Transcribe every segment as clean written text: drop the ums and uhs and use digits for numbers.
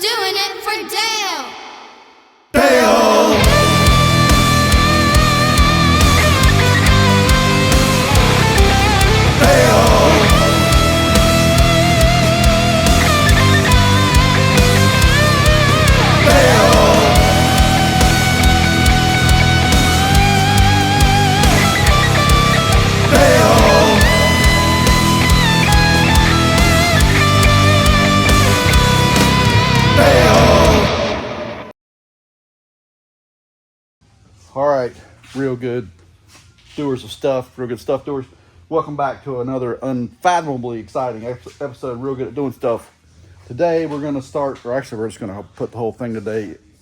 doing it for Dale. Dale. All right, real good doers of stuff, real good stuff doers. Welcome back to another unfathomably exciting episode, Real Good at Doing Stuff. Today we're going to start, or actually we're just going to put the whole thing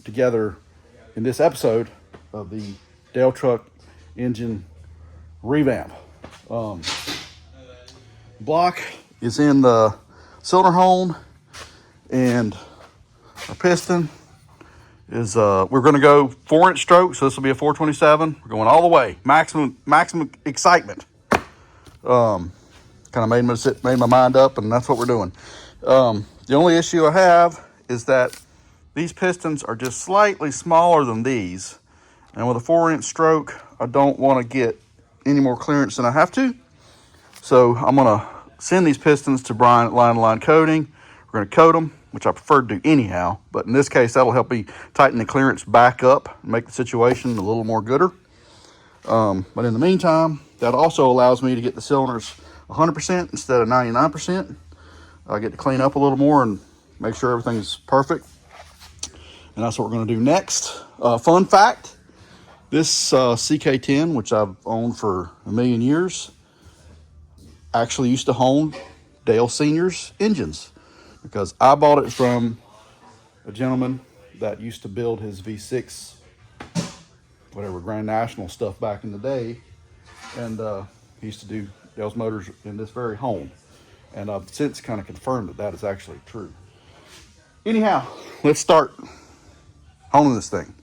together in this episode of the Dale truck engine revamp. Block is in the cylinder hole, and our piston is we're going to go 4-inch stroke, so this will be a 427. We're going all the way, maximum excitement. Kind of made my mind up, and that's what we're doing. The only issue I have is that these pistons are just slightly smaller than these, and with a 4-inch stroke, I don't want to get any more clearance than I have to. So I'm going to send these pistons to Brian at Line to Line Coating. We're going to coat them, which I prefer to do anyhow, but in this case, that'll help me tighten the clearance back up and make the situation a little more gooder. But in the meantime, that also allows me to get the cylinders 100% instead of 99%. I get to clean up a little more and make sure everything's perfect. And that's what we're going to do next. Fun fact, this CK10, which I've owned for a million years, actually used to own Dale Sr.'s engines, because I bought it from a gentleman that used to build his V6, whatever, Grand National stuff back in the day. And he used to do Dale's motors in this very home. And I've since kind of confirmed that is actually true. Anyhow, let's start honing this thing.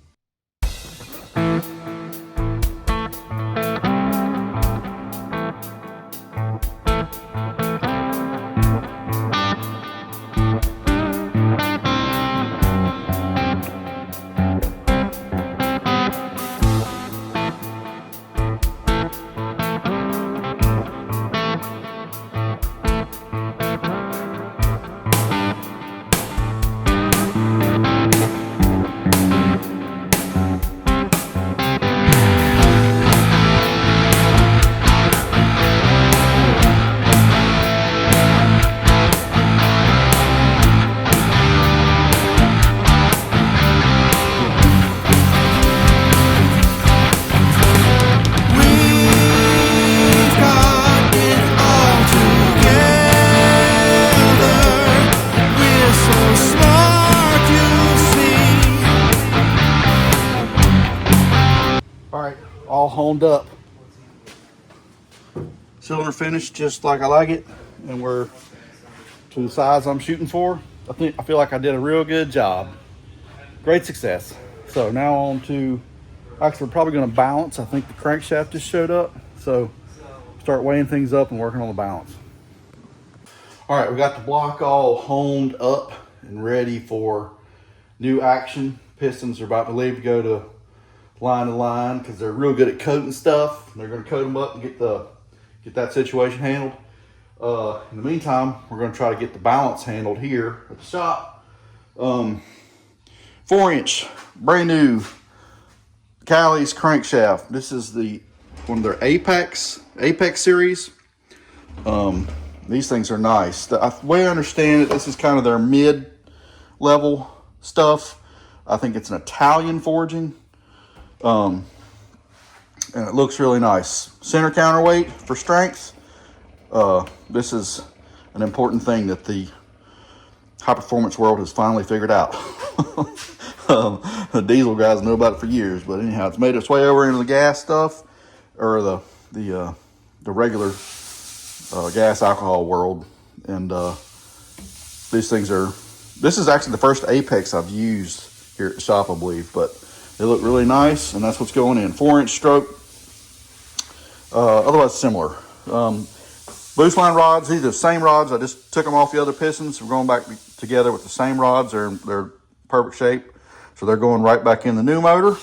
All honed up, cylinder finished just like I like it, and we're to the size I'm shooting for. I feel like I did a real good job. Great success. So now on to, actually we're probably going to balance. I think the crankshaft just showed up, so start weighing things up and working on the balance. All right, we got the block all honed up and ready for new action. Pistons are about to leave to go to line because they're real good at coating stuff. They're going to coat them up and get that situation handled. In the meantime, we're going to try to get the balance handled here at the shop. 4-inch brand new Callie's crankshaft. This is one of their Apex series. These things are nice. The way I understand it, this is kind of their mid-level stuff. I think it's an Italian forging. And it looks really nice. Center counterweight for strength. This is an important thing that the high performance world has finally figured out. The diesel guys know about it for years, but anyhow, it's made its way over into the gas stuff, or the regular gas alcohol world. And these things this is actually the first Apex I've used here at the shop, I believe, but they look really nice, and that's what's going in. 4-inch stroke, otherwise similar. Boost line rods, these are the same rods. I just took them off the other pistons. We're going back together with the same rods. They're perfect shape. So they're going right back in the new motor.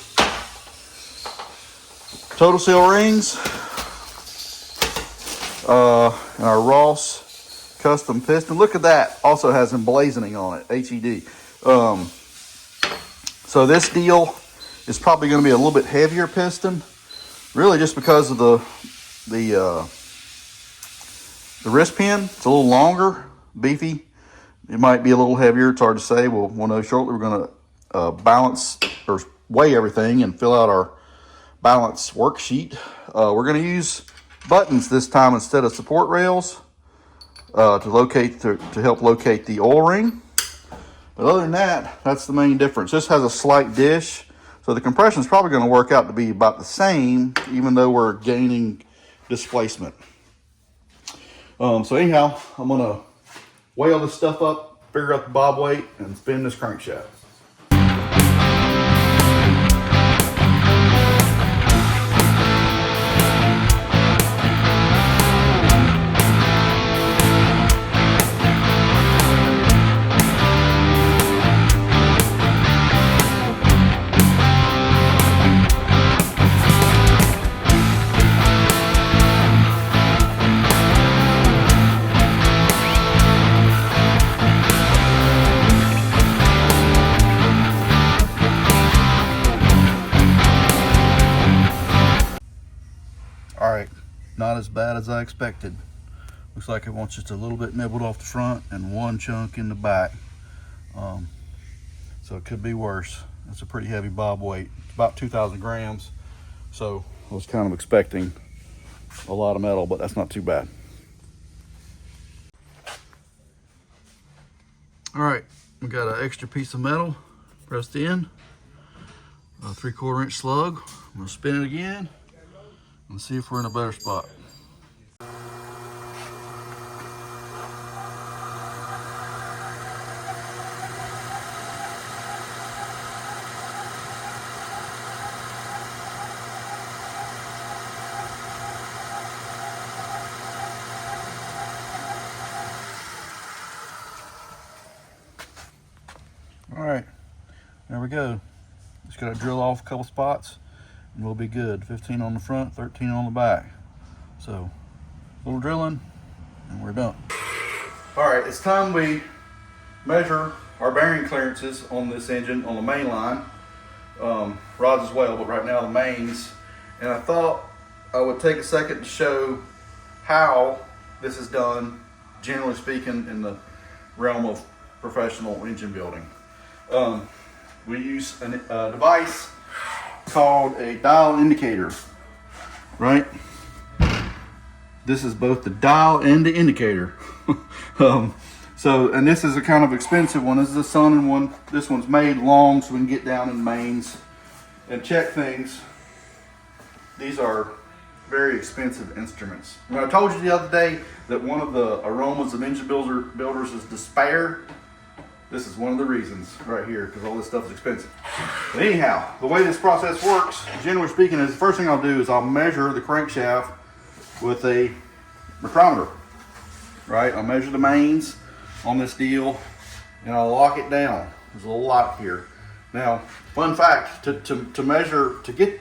Total seal rings. And our Ross custom piston. Look at that. Also has emblazoning on it. HED. So this deal is probably going to be a little bit heavier piston. Really just because of the wrist pin. It's a little longer, beefy. It might be a little heavier. It's hard to say. We'll know shortly. We're going to balance or weigh everything and fill out our balance worksheet. We're going to use buttons this time instead of support rails to help locate the oil ring. But other than that, that's the main difference. This has a slight dish, so the compression is probably going to work out to be about the same, even though we're gaining displacement. So anyhow, I'm going to weigh all this stuff up, figure out the bob weight, and spin this crankshaft. All right, not as bad as I expected. Looks like it wants just a little bit nibbled off the front and one chunk in the back. So it could be worse. That's a pretty heavy bob weight. It's about 2,000 grams. So I was kind of expecting a lot of metal, but that's not too bad. All right, we got an extra piece of metal pressed in, a 3/4 inch slug. I'm gonna spin it again and see if we're in a better spot. All right, there we go. Just gotta drill off a couple spots and we'll be good. 15 on the front, 13 on the back. So, a little drilling and we're done. All right, it's time we measure our bearing clearances on this engine on the main line. Rods as well, but right now the mains. And I thought I would take a second to show how this is done, generally speaking, in the realm of professional engine building. We use a device called a dial indicator, right? This is both the dial and the indicator. And this is a kind of expensive one. This is a Sun one. This one's made long so we can get down in mains and check things. These are very expensive instruments. When I told you the other day that one of the aromas of engine builders is despair, this is one of the reasons right here, because all this stuff is expensive. But anyhow, the way this process works, generally speaking, is the first thing I'll do is I'll measure the crankshaft with a micrometer, right? I'll measure the mains on this deal and I'll lock it down. There's a little lock here. Now, fun fact, to measure, to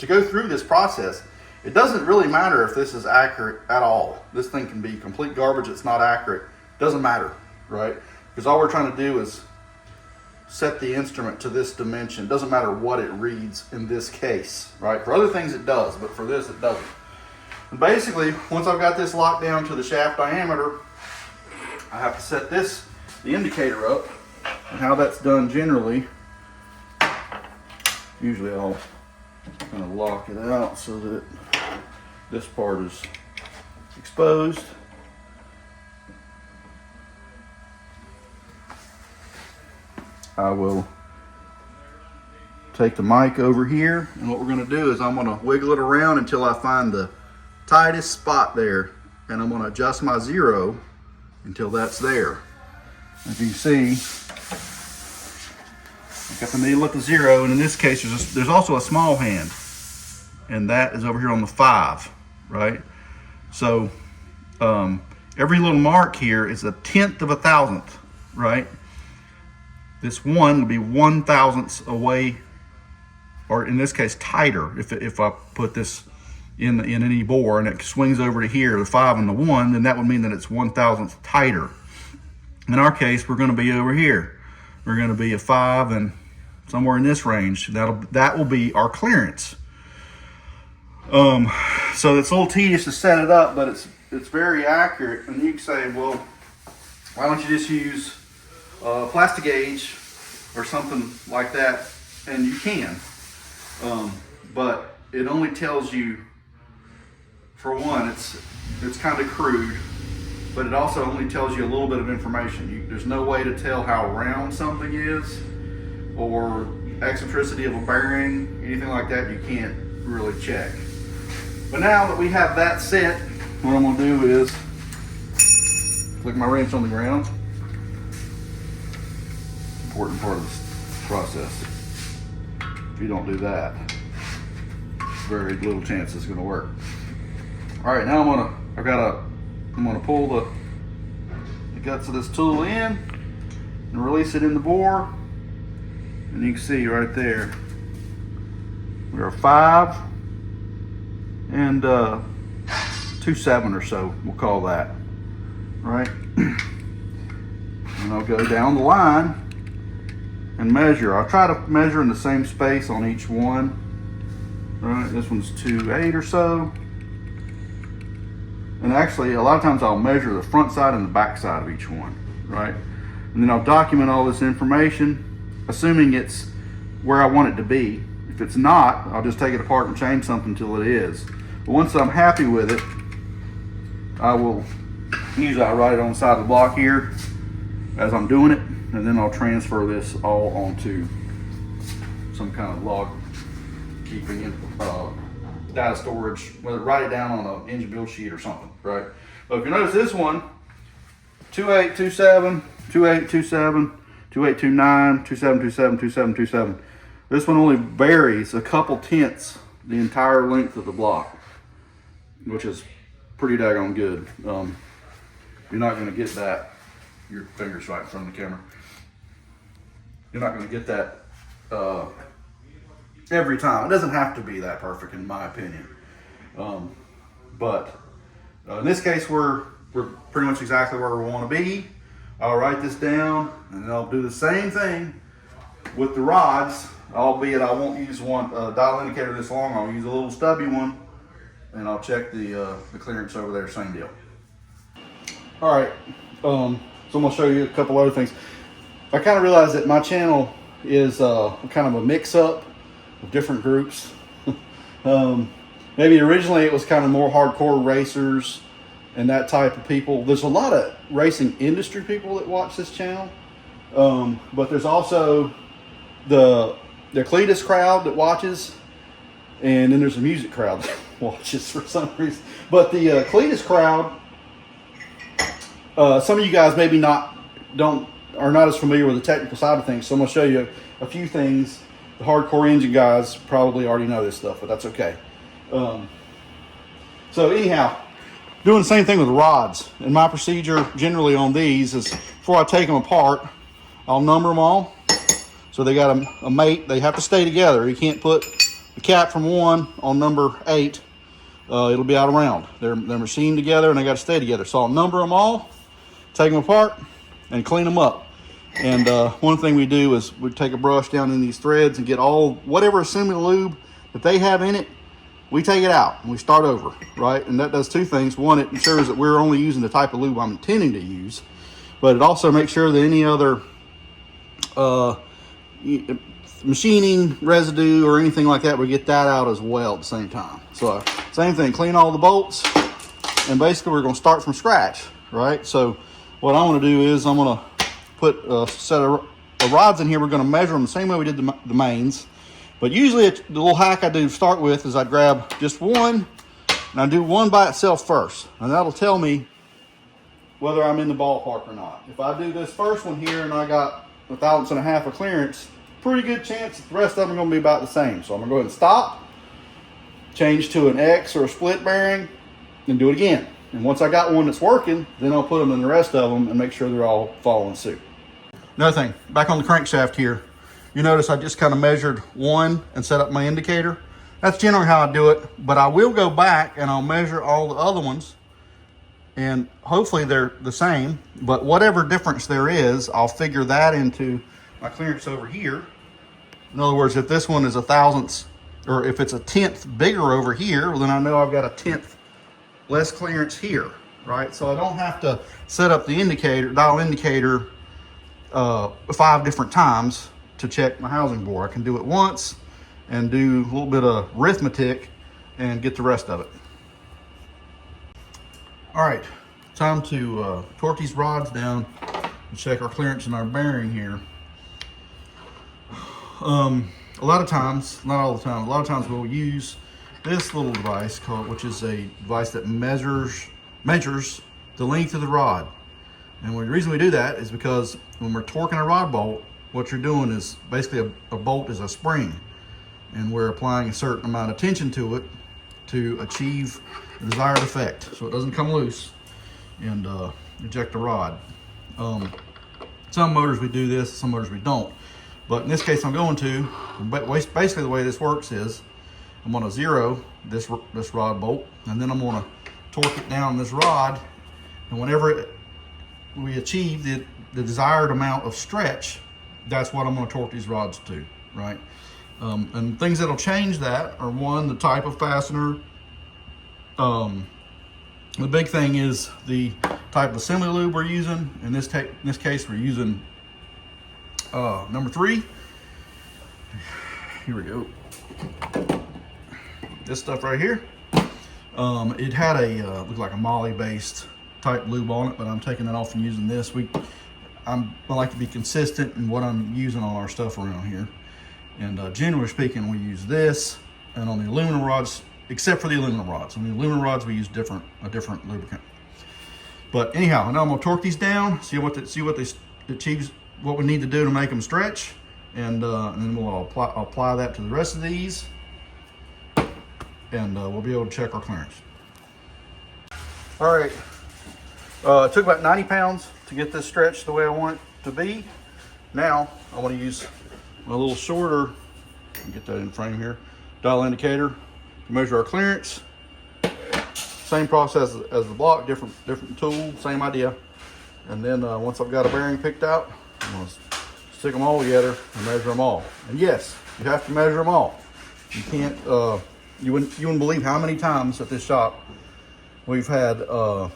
go through this process, it doesn't really matter if this is accurate at all. This thing can be complete garbage, it's not accurate. Doesn't matter, right? Because all we're trying to do is set the instrument to this dimension. It doesn't matter what it reads in this case, right? For other things it does, but for this it doesn't. And basically, once I've got this locked down to the shaft diameter, I have to set the indicator up. And how that's done generally, usually I'll kind of lock it out so that this part is exposed. I will take the mic over here, and what we're going to do is I'm going to wiggle it around until I find the tightest spot there, and I'm going to adjust my zero until that's there. As you see, I've got the needle at the 0, and in this case there's also a small hand, and that is over here on the 5, right? So every little mark here is 1/10 of a thousandth, right? This one would be 1/1000th away, or in this case tighter. If I put this in any bore and it swings over to here, the 5 and the 1, then that would mean that it's 1/1000th tighter. In our case, we're going to be over here. We're going to be a 5 and somewhere in this range. That will be our clearance. So it's a little tedious to set it up, but it's very accurate. And you can say, well, why don't you just use plastic gauge or something like that? And you can, but it only tells you, for one, it's kind of crude, but it also only tells you a little bit of information. There's no way to tell how round something is, or eccentricity of a bearing, anything like that. You can't really check. But now that we have that set, what I'm going to do is flick my wrench on the ground. Important part of this process. If you don't do that, very little chance it's going to work. All right, now I'm going to pull the guts of this tool in and release it in the bore. And you can see right there, we are 5 and 2/7 or so, we'll call that, right? And I'll go down the line and measure. I'll try to measure in the same space on each one. Right, this one's 2/8 or so. And actually, a lot of times I'll measure the front side and the back side of each one, right? And then I'll document all this information, assuming it's where I want it to be. If it's not, I'll just take it apart and change something until it is. But once I'm happy with it, I'll write it on the side of the block here as I'm doing it, and then I'll transfer this all onto some kind of log keeping data storage, whether write it down on an engine build sheet or something, right? But if you notice this one, 2/8, 2/7, 2/8, 2/7, 2/8, 2/9, 2/7, 2/7, 2/7, 2/7. This one only varies a couple tenths the entire length of the block, which is pretty daggone good. You're not going to get that. Your finger's right in front of the camera. You're not going to get that every time. It doesn't have to be that perfect, in my opinion. But in this case, we're pretty much exactly where we want to be. I'll write this down, and then I'll do the same thing with the rods, albeit I won't use one dial indicator this long. I'll use a little stubby one, and I'll check the clearance over there, same deal. All right, so I'm gonna show you a couple other things. I kind of realized that my channel is kind of a mix-up of different groups. Maybe originally it was kind of more hardcore racers and that type of people. There's a lot of racing industry people that watch this channel, but there's also the Cleetus crowd that watches, and then there's a music crowd that watches for some reason. But the Cleetus crowd, some of you guys maybe are not as familiar with the technical side of things, so I'm going to show you a few things. The hardcore engine guys probably already know this stuff, but that's okay. So anyhow, doing the same thing with rods. And my procedure generally on these is, before I take them apart, I'll number them all. So they got a mate. They have to stay together. You can't put the cap from 1 on number 8. It'll be out of round. They're machined together and they got to stay together. So I'll number them all, take them apart, and clean them up. And one thing we do is we take a brush down in these threads and get whatever assuming lube that they have in it, we take it out and we start over, right? And that does two things. One, it ensures that we're only using the type of lube I'm intending to use, but it also makes sure that any other machining residue or anything like that, we get that out as well at the same time. So same thing, clean all the bolts, and basically we're going to start from scratch, right? So what I'm going to do is I'm going to put a set of rods in here. We're going to measure them the same way we did the mains. But usually the little hack I do to start with is I grab just one, and I do one by itself first. And that'll tell me whether I'm in the ballpark or not. If I do this first one here and I got 1/1000th and a half of clearance, pretty good chance that the rest of them are going to be about the same. So I'm going to go ahead and stop, change to an X or a split bearing, and do it again. And once I got one that's working, then I'll put them in the rest of them and make sure they're all following suit. Another thing, back on the crankshaft here, you notice I just kind of measured one and set up my indicator. That's generally how I do it, but I will go back and I'll measure all the other ones, and hopefully they're the same, but whatever difference there is, I'll figure that into my clearance over here. In other words, if this one is 1/1000th, or if it's 1/10 bigger over here, well, then I know I've got 1/10 less clearance here, right? So I don't have to set up the indicator, dial indicator 5 different times to check my housing bore. I can do it once and do a little bit of arithmetic and get the rest of it. All right, time to torque these rods down and check our clearance and our bearing here. A lot of times, not all the time, a lot of times we'll use this little device which is a device that measures the length of the rod. And the reason we do that is because when we're torquing a rod bolt, what you're doing is basically a bolt is a spring, and we're applying a certain amount of tension to it to achieve the desired effect, so it doesn't come loose and eject the rod. Some motors we do this, some motors we don't. But in this case I'm going to, basically the way this works is I'm going to zero this rod bolt, and then I'm going to torque it down this rod, and whenever we achieve the desired amount of stretch, that's what I'm going to torque these rods to, right? And things that'll change that are, one, the type of fastener. The big thing is the type of assembly lube we're using. In this case, we're using number 3. Here we go. This stuff right here. It had a looked like a moly-based type lube on it, but I'm taking that off and using this. I like to be consistent in what I'm using on our stuff around here. And generally speaking, we use this, and on the aluminum rods, except for the aluminum rods. On the aluminum rods, we use a different lubricant. But anyhow, now I'm gonna torque these down, see what they achieves, what we need to do to make them stretch, and then we'll apply that to the rest of these, and we'll be able to check our clearance. All right, it took about 90 pounds to get this stretched the way I want it to be. Now I want to use a little shorter, get that in frame here, dial indicator to measure our clearance. Same process as the block, different tool, same idea. And then once I've got a bearing picked out, I'm going to stick them all together and measure them all. And yes, you have to measure them all. You can't, you wouldn't believe how many times at this shop we've had a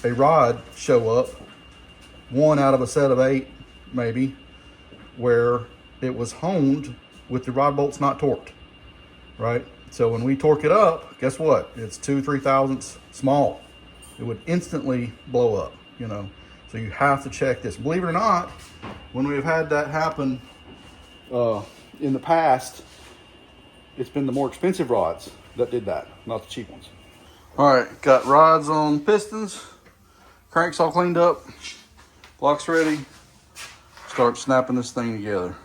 rod show up, 1 out of a set of 8 maybe, where it was honed with the rod bolts not torqued, right? So when we torque it up, guess what? It's 2-3 thousandths small. It would instantly blow up, you know? So you have to check this. Believe it or not, when we've had that happen in the past, it's been the more expensive rods that did that, not the cheap ones. All right, got rods on pistons, cranks all cleaned up, block's ready. Start snapping this thing together.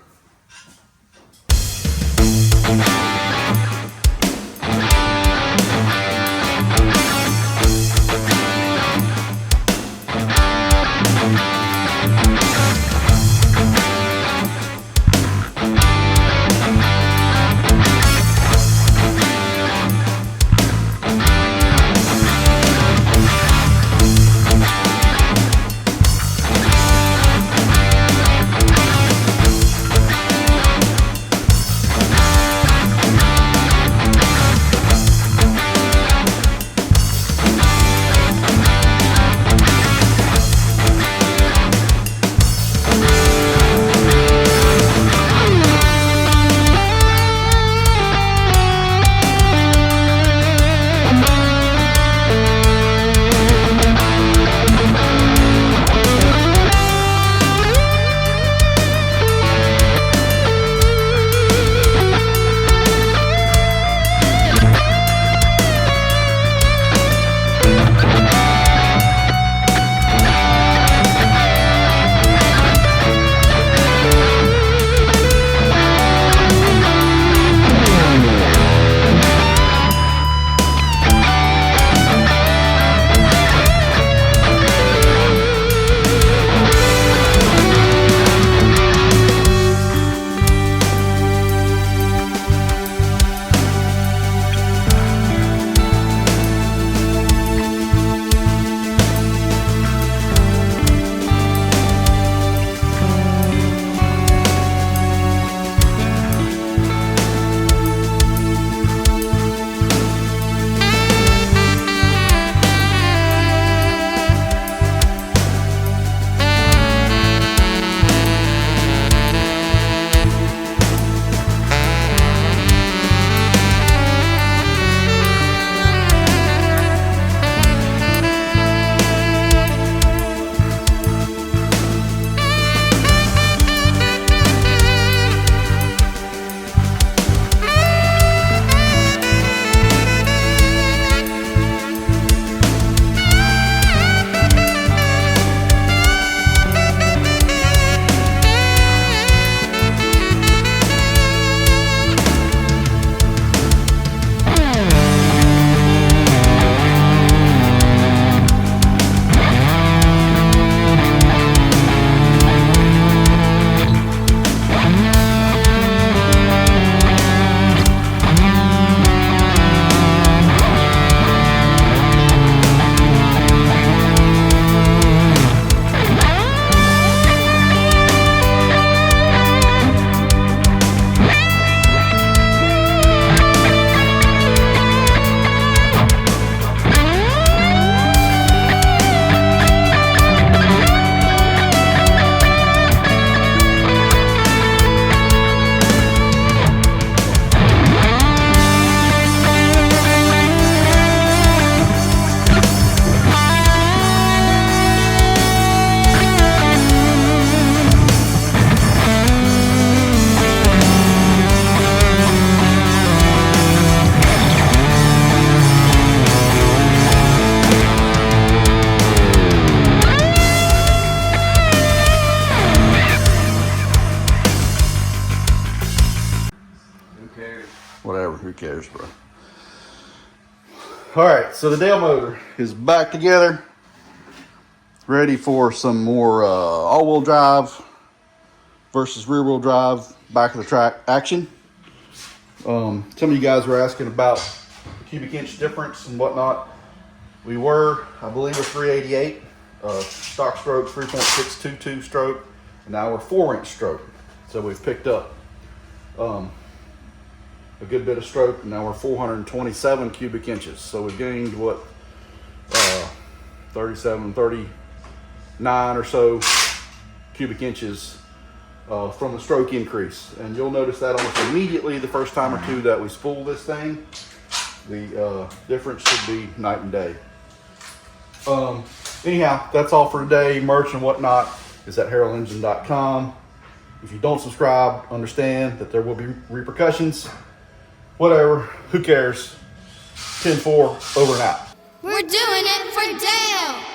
whatever, who cares, bro. All right, so the Dale motor is back together, ready for some more all-wheel drive versus rear-wheel drive back of the track action. Some of you guys were asking about the cubic inch difference and whatnot. We were, I believe, we're 388 stock stroke, 3.622 stroke, and now we're 4-inch stroke. So we've picked up a good bit of stroke, and now we're 427 cubic inches. So we've gained what, 37, 39 or so cubic inches from the stroke increase. And you'll notice that almost immediately the first time or two that we spool this thing. The difference should be night and day. Anyhow, that's all for today. Merch and whatnot is at HeraldEngine.com. If you don't subscribe, understand that there will be repercussions. Whatever, who cares? 10-4, over and out. We're doing it for Dale.